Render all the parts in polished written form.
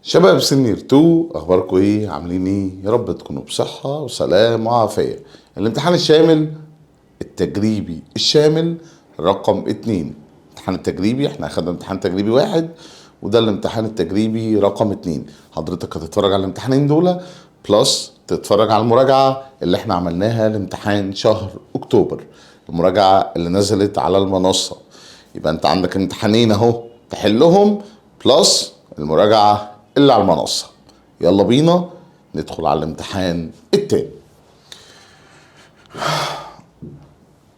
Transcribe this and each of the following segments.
شباب سنير 2 اخباركم ايه؟ عاملين ايه؟ يا رب تكونوا بصحة وسلام وعافية. الامتحان الشامل التجريبي الشامل رقم 2. الامتحان التجريبي احنا اخدنا امتحان تجريبي 1 وده الامتحان التجريبي رقم 2. حضرتك هتتفرج على الامتحانين دول بلس تتفرج على المراجعة اللي احنا عملناها لامتحان شهر اكتوبر، المراجعة اللي نزلت على المنصة. يبقى انت عندك امتحانين اهو تحلهم بلس المراجعة اللي على المنصة. يلا بينا ندخل على الامتحان التاني.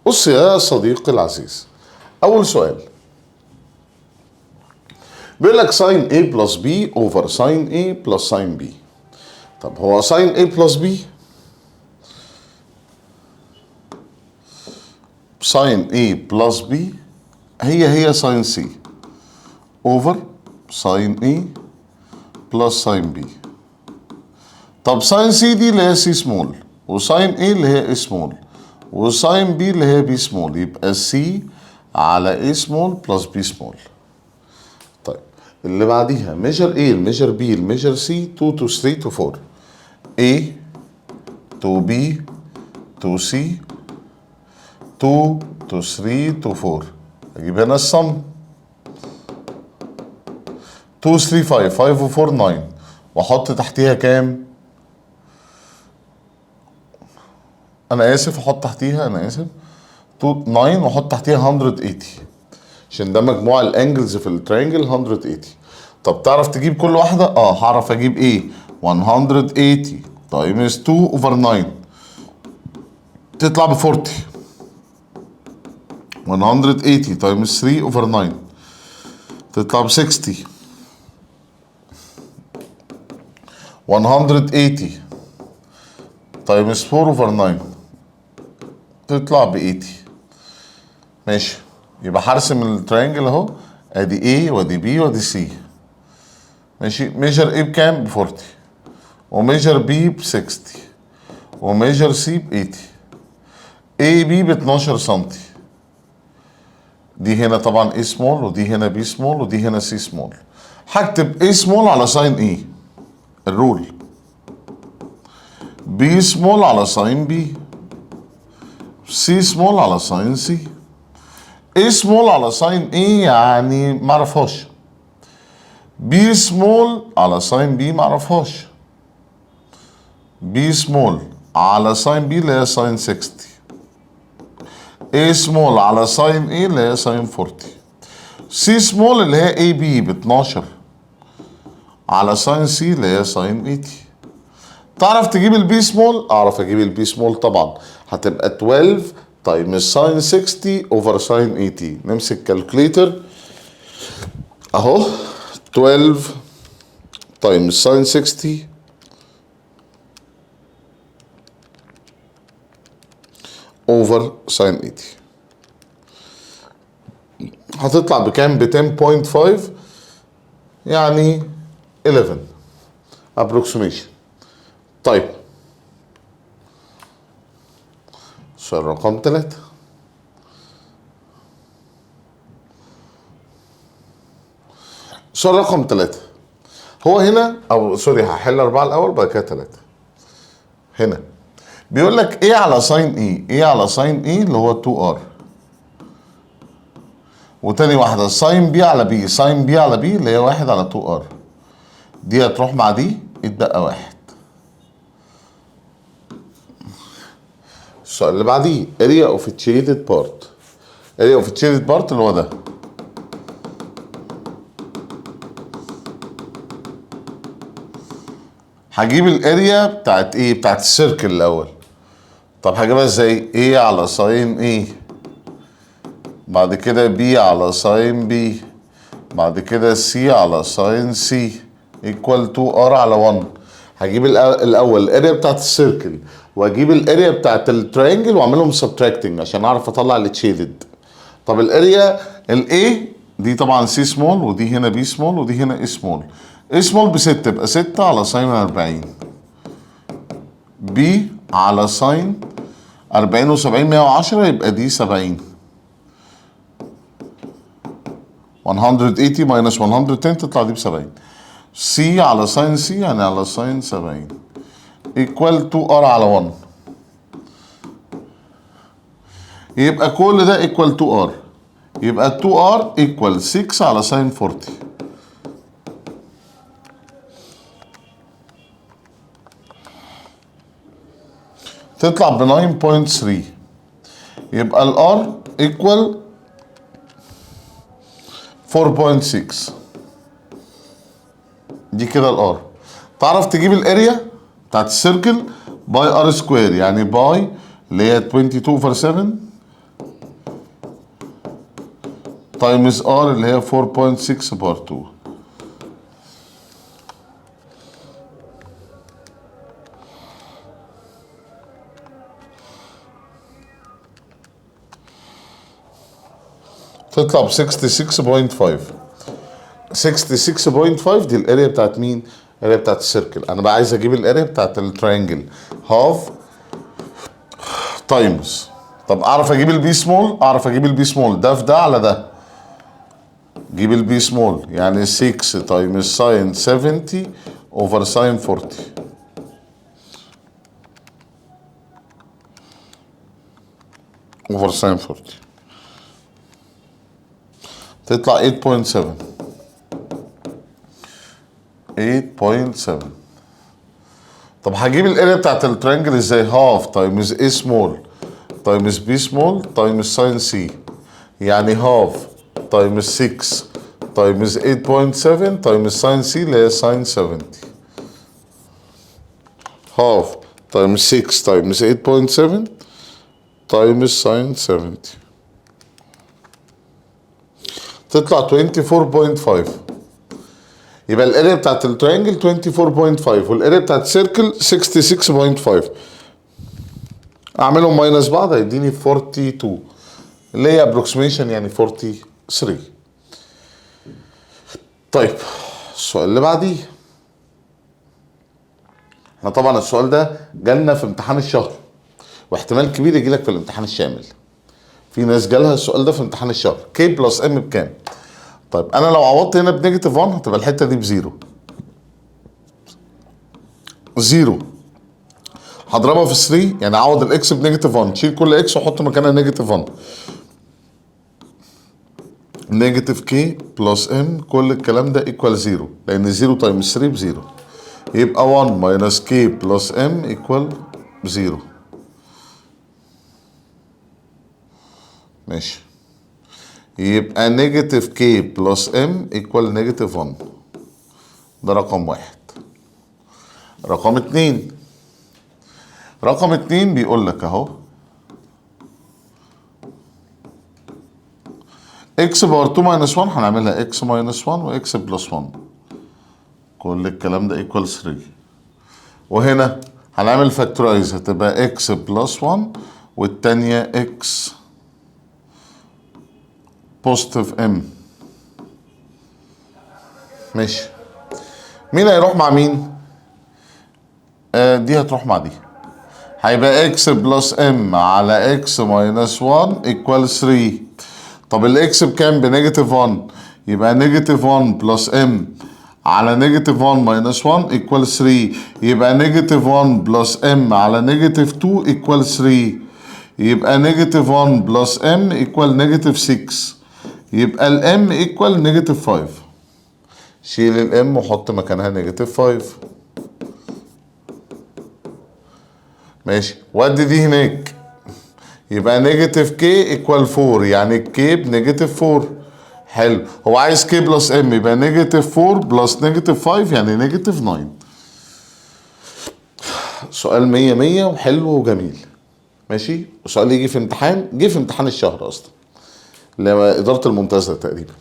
بص يا صديقي العزيز، اول سؤال بيقول لك ساين A بلس B اوفر ساين A بلس ساين B. طب هو ساين A بلس B ساين A بلس B هي ساين C اوفر ساين A بلس ساين B. طب ساين C دي اللي هي C سمول، وساين A اللي هي A سمول، وساين B اللي هي B سمول، يبقى C على A سمول بلس B سمول. طيب اللي بعديها ميجر A الميجر B الميجر C 2 to 3 to 4 A to B to C 2 to 3 to 4. اجيب هنا الصم 2 3 5 5 و 4 9 واحط تحتيها كام؟ انا اسف احط تحتيها 2 9 واحط تحتيها 180 عشان ده مجموع الانجلز في الترينجل 180. طب تعرف تجيب كل واحده؟ هعرف اجيب ايه؟ 180 تايمز 2 اوفر 9 تطلع ب 40. 180 تايمز 3 اوفر 9 تطلع ب 60. 180 تايمز 4 اوفر 9 تطلع ب 80. ماشي، يبقى هرسم الترينجل اهو، ادي A وادي B وادي C. ماشي، ميجر A بكام؟ ب 40، وميجر B ب 60، وميجر C ب 80. AB ب 12 سنتي، دي هنا طبعا A سمول ودي هنا B سمول ودي هنا C سمول. هكتب A سمول على ساين A الرول، B سمول على ساين B، C سمول على ساين C. A سمول على ساين A يعني معرفهاش، B سمول على ساين B معرفهاش، B سمول على ساين B اللي هي ساين 60، A سمول على ساين A اللي هي ساين 40، C سمول اللي هي AB ب 12 على ساين C اللي هي ساين 80. تعرف تجيب البي سمول؟ اعرف اجيب البي سمول طبعا، هتبقى 12 تايمز ساين 60 اوفر ساين 80. نمسك كالكوليتر اهو، 12 تايمز ساين 60 اوفر ساين 80 هتطلع بكام؟ ب 10.5 يعني 11 approximation. طيب سؤال رقم 3. سؤال رقم 3 هو هنا، او سوري هحل 4 الاول بعد كده 3. هنا بيقول لك ايه على ساين ايه؟ ايه على ساين ايه اللي هو 2R، وتاني واحده ساين بي على بي، ساين بي على بي اللي هي 1 على 2R. دي هتروح مع دي اتبقى 1. السؤال اللي بعديه area of shaded part. area of shaded part اللي هو ده. هجيب الاريا بتاعت ايه؟ بتاعت السيركل الاول. طب هجيبها ازاي؟ ايه على ساين ايه، بعد كده بي على ساين بي، بعد كده سي على ساين سي ايكوال 2R على 1. هجيب الاول الاريا بتاعت السيركل واجيب الاريا بتاعت الترينجل واعملهم سبتراكتنج عشان اعرف اطلع التشيدد. طب الاريا الاي دي طبعا سي سمول، ودي هنا بي سمول، ودي هنا اي سمول. اي سمول ب 6 يبقى 6 على ساين 40، بي على ساين 40 و70 110 يبقى دي 70. 180 ماينس 110 تطلع دي ب 70. سي على ساين سي يعني على ساين 70 equal 2 ار على 1. يبقى كل ده equal 2 ار، يبقى 2 ار equal 6 على ساين 40. تطلع ب 9.3. يبقى الار equal 4.6. دي كده الار. تعرف تجيب الاريا بتاعت السيركل باي ار سكوير، يعني باي اللي هي 22 over 7 تايمز ار اللي هي 4.6 بار 2. تطلع ب 66.5. 66.5 دي الاريا بتاعت مين؟ الاريا بتاعت السيركل. انا بقى عايز اجيب الاريا بتاعت التراينجل، هاف تايمز. طب اعرف اجيب البي سمول؟ اعرف اجيب البي سمول ده في ده على ده. جيب البي سمول يعني 6 تايمز ساين 70 اوفر ساين 40. اوفر ساين 40 تطلع 8.7. 8.7. طب هجيب الاريا بتاعت الترينجل ازاي؟ هاف تايمز اي سمول تايمز بي سمول تايمز ساين سي، يعني هاف تايمز 6 تايمز 8.7 تايمز ساين سي اللي هي ساين 70. هاف تايمز 6 تايمز 8.7 تايمز ساين 70 تطلع 24.5. يبقى الاريا بتاعت الترينجل 24.5 والاريا بتاعت السيركل 66.5. اعملهم ماينس بعض هيديني 42 اللي هي ابروكسيميشن يعني 43. طيب السؤال اللي بعديه، احنا طبعا السؤال ده جالنا في امتحان الشهر واحتمال كبير يجي لك في الامتحان الشامل. في ناس جالها السؤال ده في امتحان الشهر. كي بلس ام بكام؟ طيب انا لو عوضت هنا بنيجاتيف 1 هتبقى الحته دي بزيرو. زيرو هضربها في 3 يعني اعوض الاكس بنيجاتيف 1، شيل كل اكس واحط مكانها نيجاتيف 1. نيجاتيف كي بلس ام كل الكلام ده ايكوال زيرو، لان 0 تايمز 3 بزيرو. يبقى 1 ماينس كي بلس ام ايكوال زيرو. ماشي. يبقى نيجاتيف كي بلس ام ايكوال نيجاتيف 1. ده رقم واحد. رقم اتنين، رقم اتنين بيقول لك اهو اكس باور 2 ماينس 1 هنعملها اكس ماينس 1 واكس بلس 1. كل الكلام ده ايكوال 3. وهنا هنعمل فاكتورايز هتبقى اكس بلس 1 والتانية اكس بوزيتيف ام. ماشي. مين هيروح مع مين؟ دي هتروح مع دي. هيبقى اكس بلس ام على اكس ماينس 1 ايكوال 3. طب الاكس بكام؟ بنيجاتيف 1. يبقى نيجاتيف 1 بلس ام على نيجاتيف 1 ماينس 1 ايكوال 3. يبقى نيجاتيف 1 بلس ام على نيجاتيف 2 ايكوال 3. يبقى نيجاتيف 1 بلس ام ايكوال نيجاتيف 6. يبقى الام ايكوال نيجاتيف 5. شيل الام وحط مكانها نيجاتيف 5. ماشي. ودي دي هناك. يبقى نيجاتيف كي ايكوال 4 يعني الكي بنيجاتيف 4. حلو. هو عايز كي بلس ام يبقى نيجاتيف 4 بلس نيجاتيف 5 يعني نيجاتيف 9. سؤال 100 100 وحلو وجميل. ماشي. وسؤال يجي في امتحان، جه في امتحان الشهر اصلا اللي هو اداره المنتزه تقريبا.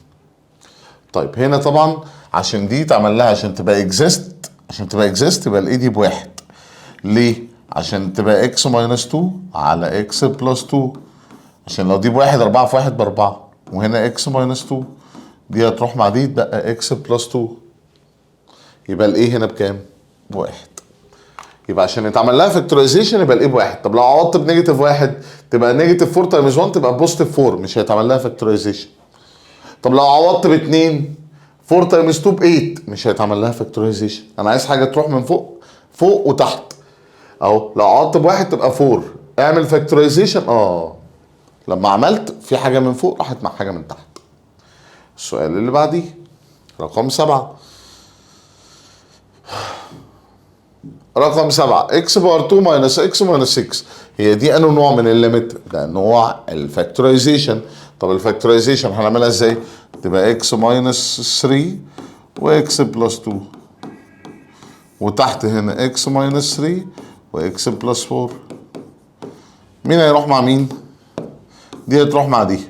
طيب هنا طبعا عشان دي تعمل لها عشان تبقى اكزيست، عشان تبقى اكزيست يبقى الاي دي بواحد. ليه؟ عشان تبقى اكس ماينس 2 على اكس بلس 2. عشان لو دي بواحد 4 في 1 ب4 وهنا اكس ماينس 2 دي هتروح مع دي تبقى اكس بلس 2. يبقى الايه هنا بكام؟ بواحد. يبقى عشان يتعمل لها فاكتورايزيشن يبقى الايه بواحد. طب لو عوضت بنيجاتيف 1 تبقى نيجاتيف 4 تايمز 1 تبقى بوزيتيف 4 مش هيتعمل لها فاكتورايزيشن. طب لو عوضت ب2 4 تايمز 2 ب 8 مش هيتعمل لها فاكتورايزيشن. انا عايز حاجه تروح من فوق فوق وتحت اهو. لو قعدت بواحد تبقى 4 اعمل فاكتورايزيشن. لما عملت في حاجه من فوق راحت مع حاجه من تحت. السؤال اللي بعديه رقم 7. رقم 7 اكس باور 2 ماينس اكس ماينس 6. هي دي انه نوع من الليميت؟ ده نوع الفاكتورايزيشن. طب الفاكتورايزيشن هنعملها ازاي؟ تبقى اكس ماينس 3 واكس بلس 2 وتحت هنا اكس ماينس 3 واكس بلس 4. مين هيروح مع مين؟ دي هتروح مع دي.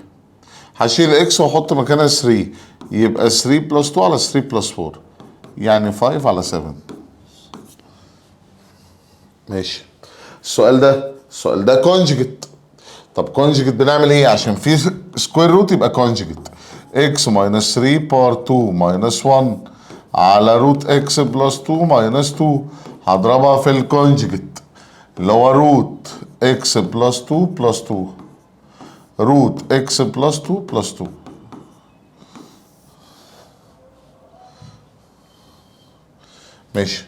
هشيل اكس واحط مكانها 3 يبقى 3 بلس 2 على 3 بلس 4 يعني 5 على 7. ماشي. السؤال ده كونجكت. طب كونجكت بنعمل ايه؟ عشان في سكوير روت يبقى كونجكت. اكس ماينس 3 باور 2 ماينس 1 على روت اكس بلس 2 ماينس 2 هضربها في الكونجكت اللي هو روت اكس بلس 2 بلس 2 روت اكس بلس 2 بلس 2. ماشي.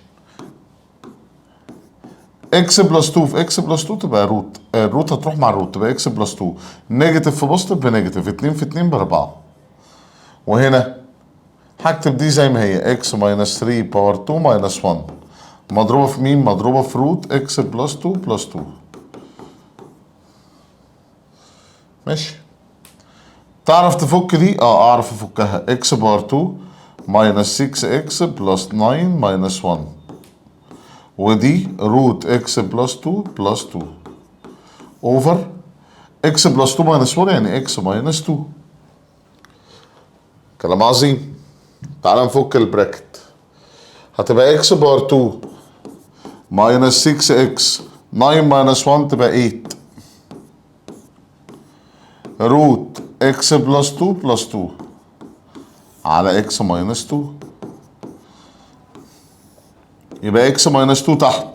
اكس بلس 2 في اكس بلس 2 تبقى روت. الروت هتروح مع الروت تبقى اكس بلس 2. نيجاتيف في بوزيتيف بنيجاتيف. 2 في 2 ب 4. وهنا هكتب دي زي ما هي اكس ماينس 3 باور 2 ماينس 1 مضروبه في مين؟ مضروبه في روت اكس بلس 2 بلس 2. ماشي. تعرف تفك دي؟ اعرف افكها. اكس باور 2 ماينس 6 اكس بلس 9 ماينس 1 ودي روت اكس بلس 2 بلس 2 اوفر اكس بلس 2 ماينس 1 يعني اكس ماينس 2. كلام عظيم. تعال نفك البراكت. هتبقى اكس باور 2 ماينس 6 اكس 9 ماينس 1 تبقى 8 روت اكس بلس 2 بلس 2 على اكس ماينس 2. يبقى اكس ماينس 2 تحت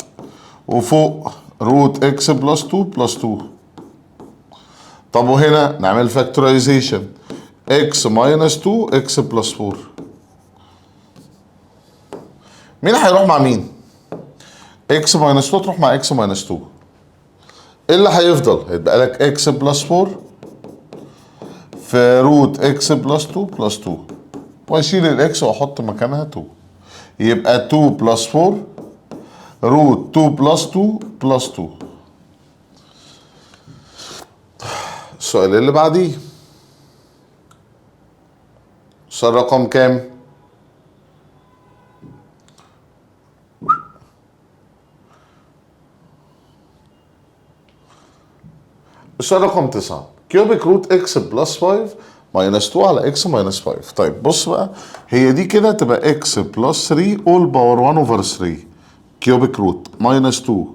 وفوق روت اكس بلس 2 بلس 2. طب وهنا نعمل فاكتورايزيشن اكس ماينس 2 اكس بلس 4. مين هيروح مع مين؟ اكس ماينس 2 تروح مع اكس ماينس 2. ايه اللي هيفضل؟ هيتبقى لك اكس بلس 4 في روت اكس بلس 2 بلس 2 واشيل الاكس واحط مكانها 2 يبقى 2 بلس 4 روت 2 بلس 2 بلس 2. السؤال اللي بعديه السؤال رقم كام؟ السؤال رقم 9 كيوبيك روت اكس بلس 5 ماينس 2 على اكس ماينس 5. طيب بص بقى، هي دي كده تبقى اكس بلس 3 اول باور 1 اوفر 3 كيوبيك روت ماينس 2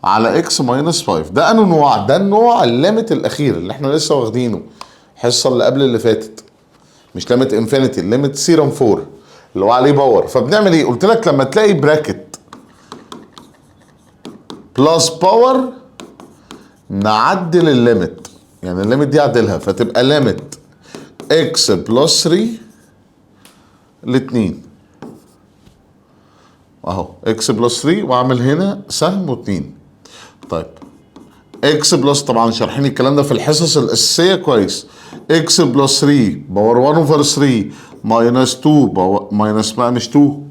على اكس ماينس 5. ده انه نوع؟ ده النوع الليميت الاخير اللي احنا لسه واخدينه الحصه اللي قبل اللي فاتت. مش ليميت انفينيتي، الليميت سيرم 4 اللي هو عليه باور. فبنعمل ايه؟ قلت لك لما تلاقي براكت بلس باور نعدل الليميت. يعني الليميت دي عدلها فتبقى ليميت اكس بلس 3 ل2 اهو اكس بلس 3 واعمل هنا سهم و2. طيب اكس بلس، طبعا شارحين الكلام ده في الحصص الاساسيه كويس. اكس بلس 3 باور 1 اوفر 3 ماينس 2 باور ماينس بقى مش 2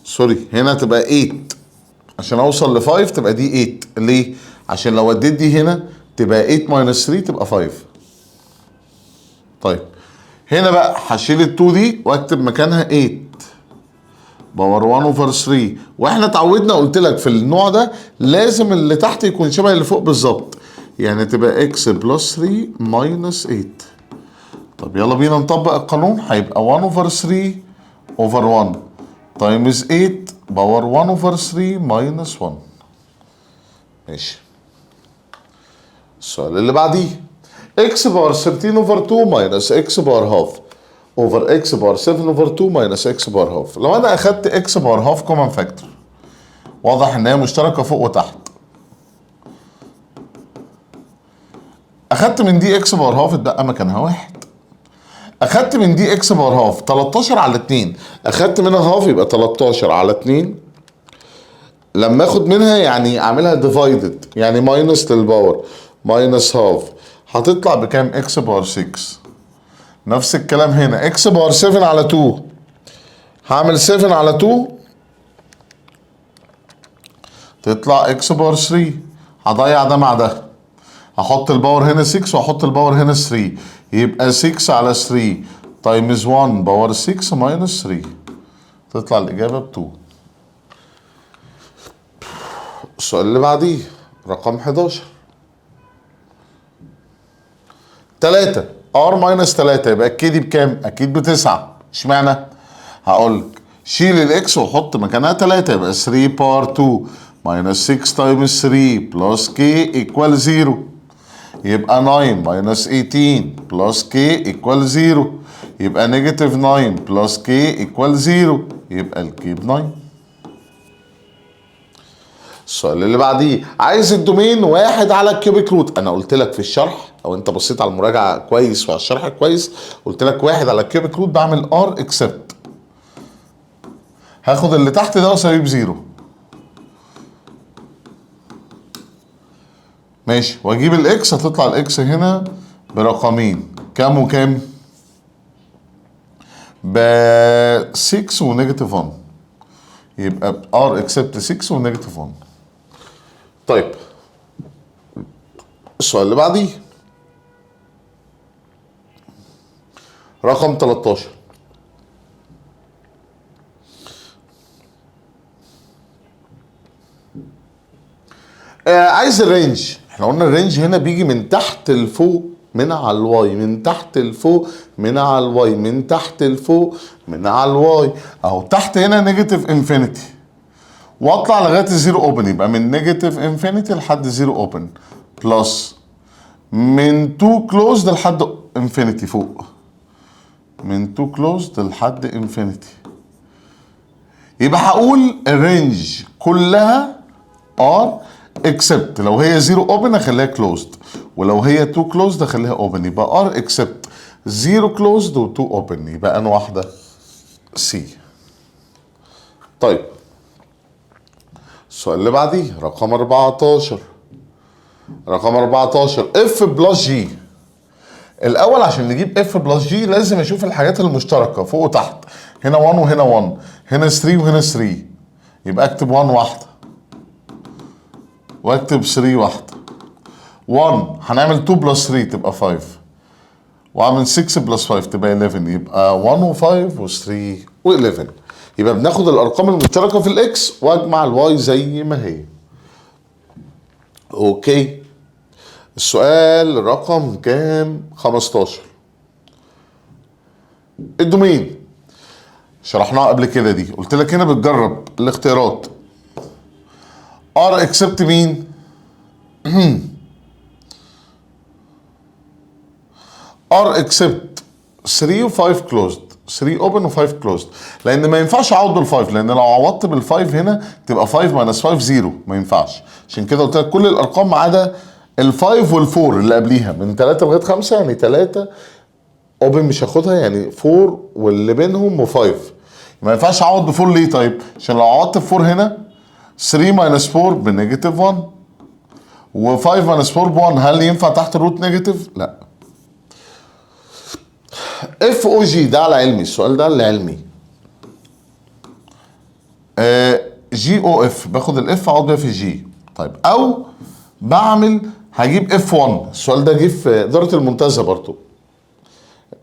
سوري هنا تبقى 8 عشان اوصل ل 5 تبقى دي 8. ليه؟ عشان لو وديت دي هنا تبقى 8 ماينس 3 تبقى 5. طيب هنا بقى هشيل ال 2 دي واكتب مكانها 8 باور 1 اوفر 3. واحنا اتعودنا قلت لك في النوع ده لازم اللي تحت يكون شبه اللي فوق بالظبط. يعني تبقى اكس بلس 3 ماينس 8. طب يلا بينا نطبق القانون. هيبقى 1 اوفر 3 اوفر 1 تايمز 8 باور 1 اوفر 3 ماينس 1. ماشي. السؤال اللي بعديه اكس باور 13 اوفر 2 ماينس اكس باور هاف اوفر اكس باور 7 اوفر 2 ماينس اكس باور هاف. لو انا اخدت اكس باور هاف كومن فاكتور واضح ان هي مشتركه فوق وتحت. اخدت من دي اكس باور هاف اتبقى مكانها 1. اخدت من دي اكس باور هاف 13 على 2، اخدت منها هاف يبقى 13 على 2. لما اخد منها يعني اعملها ديفايدد، يعني ماينس للباور، ماينس هاف، هتطلع بكام؟ اكس باور 6. نفس الكلام هنا، اكس باور 7 على 2، هعمل 7 على 2 تطلع اكس باور 3. هضيع ده مع ده، هحط الباور هنا 6 وهحط الباور هنا 3، يبقى 6 على 3 تايمز 1 باور 6 ماينس 3، تطلع الإجابة ب 2. السؤال اللي بعديه رقم 11. 3 ار ماينس 3 يبقى اكيد بكام؟ اكيد بتسعة. اشمعنى؟ هقول لك شيل الاكس وحط مكانها 3 يبقى 3 باور 2 ماينس 6 تايمز 3 بلس كي ايكوال 0، يبقى 9 ماينس 18 بلس كي ايكوال 0، يبقى نيجاتيف 9 بلس كي ايكوال 0، يبقى الكي ب 9. السؤال اللي بعديه عايز الدومين 1 على الكيوبيك روت. انا قلت لك في الشرح، او انت بصيت على المراجعه كويس وعلى الشرح كويس، قلت لك 1 على الكيوبيك روت بعمل ار اكسبت، هاخد اللي تحت ده واساويه بزيرو، ماشي، واجيب الاكس، هتطلع الاكس هنا برقمين، كام وكام؟ ب 6 ونيجاتيف 1، يبقى ار اكسبت 6 ونيجاتيف 1. طيب السؤال اللي بعديه رقم 13. عايز الرينج. احنا قلنا الرينج هنا بيجي من تحت لفوق من على الواي، من تحت لفوق من على الواي، من تحت لفوق من على الواي. اهو تحت هنا نيجاتيف انفينيتي، واطلع لغايه الزيرو اوبن، يبقى من نيجاتيف انفينيتي لحد زيرو اوبن، بلس من 2 كلوزد لحد انفينيتي فوق، من 2 كلوزد لحد انفينيتي. يبقى هقول الرينج كلها ار اكسبت لو هي 0 اوبن اخليها كلوزد، ولو هي 2 كلوزد اخليها اوبن، يبقى ار اكسبت 0 كلوزد و2 اوبن، يبقى انا واحده سي. طيب السؤال اللي بعديه رقم 14. رقم 14 اف بلس جي. الاول عشان نجيب اف بلس جي لازم اشوف الحاجات المشتركه فوق وتحت، هنا 1 وهنا 1، هنا 3 وهنا 3، يبقى اكتب 1 واحده واكتب 3 واحده. 1 هنعمل 2 بلس 3 تبقى 5، واعمل 6 بلس 5 تبقى 11، يبقى 1 و5 و3 و11. يبقى بناخد الارقام المشتركه في الاكس واجمع الواي زي ما هي. اوكي السؤال رقم كام؟ 15. الدومين شرحناها قبل كده، دي قلت لك هنا بتجرب الاختيارات. ار اكسبت مين؟ ار اكسبت 3 و5 كلوزد، 3 اوبن و5 كلوزد، لان ما ينفعش اعوض بال5، لان لو عوضت بال5 هنا تبقى 5 ماينس 5 0، ما ينفعش. عشان كده قلت لك كل الارقام ما عدا ال5 وال4 اللي قبليها من 3 لغايه 5، يعني 3 اوبن مش هاخدها، يعني 4 واللي بينهم و5. ما ينفعش اعوض ب4 ليه؟ طيب عشان لو عوضت ب4 هنا 3 ماينس 4 بنيجاتيف 1، و5 ماينس 4 ب1، هل ينفع تحت الروت نيجاتيف؟ لا. اف او جي ده على علمي، السؤال ده اللي علمي. جي او اف باخد الاف اقعد بيها في جي. طيب او بعمل هجيب اف 1، السؤال ده جه في اداره المنتزه برضو،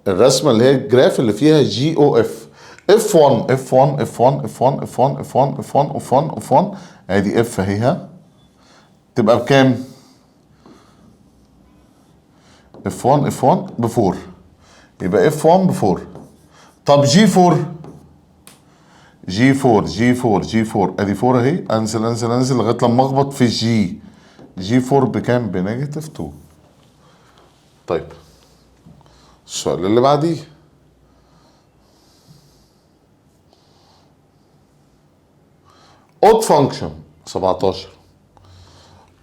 الرسمه اللي هي الجراف اللي فيها جي او اف. اف 1 اف 1 اف 1 اف 1 اف 1 اف 1 اف 1 اف 1 اف 1، ادي اف اهيها تبقى بكام؟ اف 1 اف 1 ب 4، يبقى اف 1 ب 4. طب جي 4، جي 4 جي 4 جي 4 ادي 4 اهي، انزل انزل انزل لغايه لما اخبط في جي. جي 4 بكام؟ بنيجاتيف 2. طيب السؤال اللي بعديه اود فانكشن 17.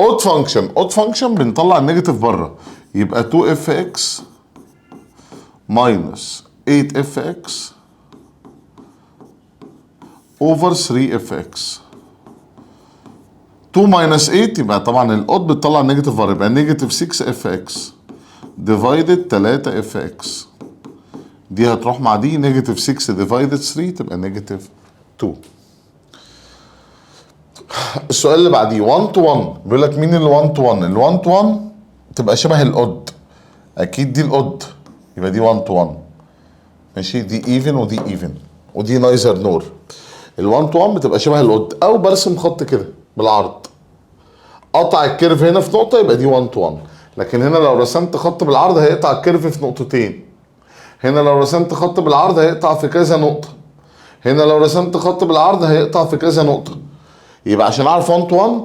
اود فانكشن، اود فانكشن بنطلع النيجاتيف بره، يبقى 2 اف اكس ماينس 8 fx اوفر 3 fx. 2 ماينس 8 يبقى طبعا الاود بتطلع نيجاتيف فار، يبقى نيجاتيف 6 fx ديفايدد 3 fx. دي هتروح مع دي، نيجاتيف 6 ديفايدد 3 تبقى نيجاتيف 2. السؤال اللي بعديه 1 تو 1، بيقول لك مين ال 1 تو 1؟ ال 1 تو 1 تبقى شبه الاود، اكيد دي الاود يبقى دي 1 تو 1. ماشي، دي ايفن ودي ايفن ودي نايزر نور. ال 1 تو 1 بتبقى شبه الاود، او برسم خط كده بالعرض قطع الكيرف هنا في نقطه يبقى دي 1 تو 1. لكن هنا لو رسمت خط بالعرض هيقطع الكيرف في نقطتين، هنا لو رسمت خط بالعرض هيقطع في كذا نقطه، هنا لو رسمت خط بالعرض هيقطع في كذا نقطه. يبقى عشان اعرف 1 تو 1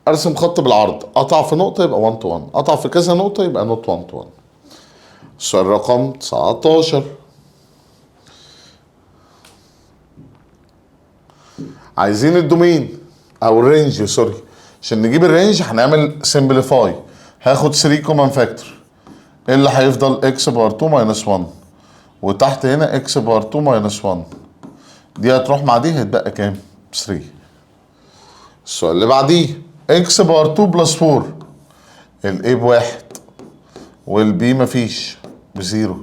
ارسم خط بالعرض، قطع في نقطه يبقى 1 تو 1، قطع في كذا نقطه يبقى نوت 1 تو 1. السؤال رقم 19، عايزين الدومين او الرينج، سوري. عشان نجيب الرينج هنعمل سمبليفاي، هاخد 3 كومن فاكتور. ايه اللي هيفضل؟ اكس بار 2 ماينس 1، وتحت هنا اكس بار 2 ماينس 1. دي هتروح مع دي هيتبقى كام؟ 3. السؤال اللي بعديه اكس بار 2 بلس 4، الاي بواحد والبي مفيش بزيرو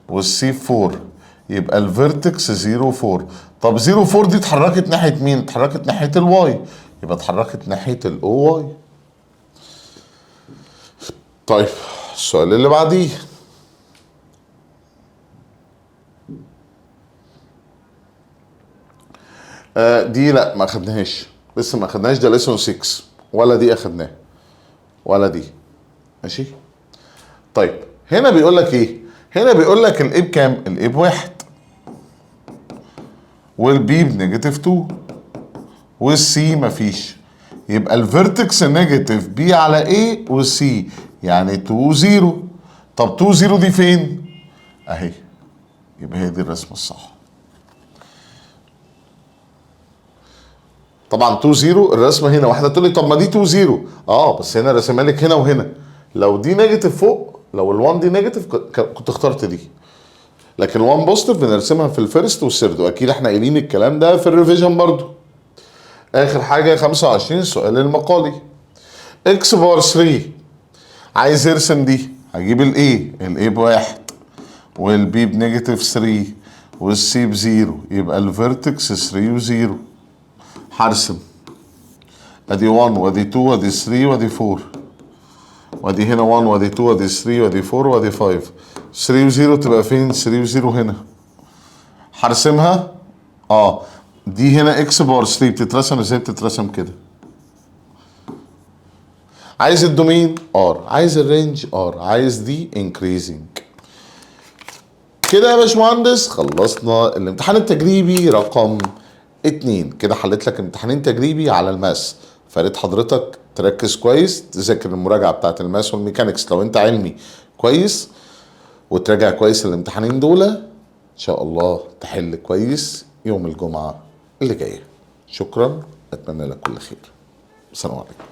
والسي 4، يبقى الفيرتكس 0 4. طب 0 4 دي اتحركت ناحيه مين؟ اتحركت ناحيه الواي، يبقى اتحركت ناحيه الاو واي. طيب السؤال اللي بعديه دي لا ما اخدناهاش لسه، ما اخدناهاش، ده ليسون 6 ولا دي اخدناها ولا دي. ماشي. طيب هنا بيقول لك ايه؟ هنا بيقول لك الاي بكام؟ الاي بواحد والبي بنيجاتيف 2 والسي مفيش، يبقى الفيرتكس نيجاتيف بي على ايه والسي، يعني 2 0. طب 2 0 دي فين؟ اهي، يبقى هي دي الرسمه الصح. طبعا 2 0 الرسمه هنا، واحده تقول لي طب ما دي 2 0، بس هنا رسمها لك هنا وهنا. لو دي نيجاتيف فوق، لو ال1 دي نيجاتيف كنت اخترت دي، لكن 1 بوزيتيف بنرسمها في الفيرست والسيرد، واكيد احنا قايلين الكلام ده في الريفيجن برضو. اخر حاجه 25 السؤال المقالي، اكس بار 3 عايز يرسم دي، هجيب الاي بواحد والبي بنيجاتيف 3 والسي بزيرو، يبقى الفيرتكس 3 وزيرو. هرسم ادي 1 وادي 2 وادي 3 وادي 4، وادي هنا 1 وادي 2 وادي 3 وادي 4 وادي 5. 3 و0 تبقى فين؟ 3 و0 هنا. هرسمها دي هنا اكس بار 3 بتترسم ازاي؟ بتترسم كده. عايز الدومين ار، عايز الرينج ار، عايز دي انكريزنج. كده يا باشمهندس خلصنا الامتحان التجريبي رقم 2. كده حليت لك امتحانين تجريبي على الماس، فريت حضرتك تركز كويس، تذاكر المراجعه بتاعت الماس والميكانيكس لو انت علمي كويس، وتراجع كويس الامتحانين دول ان شاء الله تحل كويس يوم الجمعه اللي جايه. شكرا، اتمنى لك كل خير. السلام عليكم.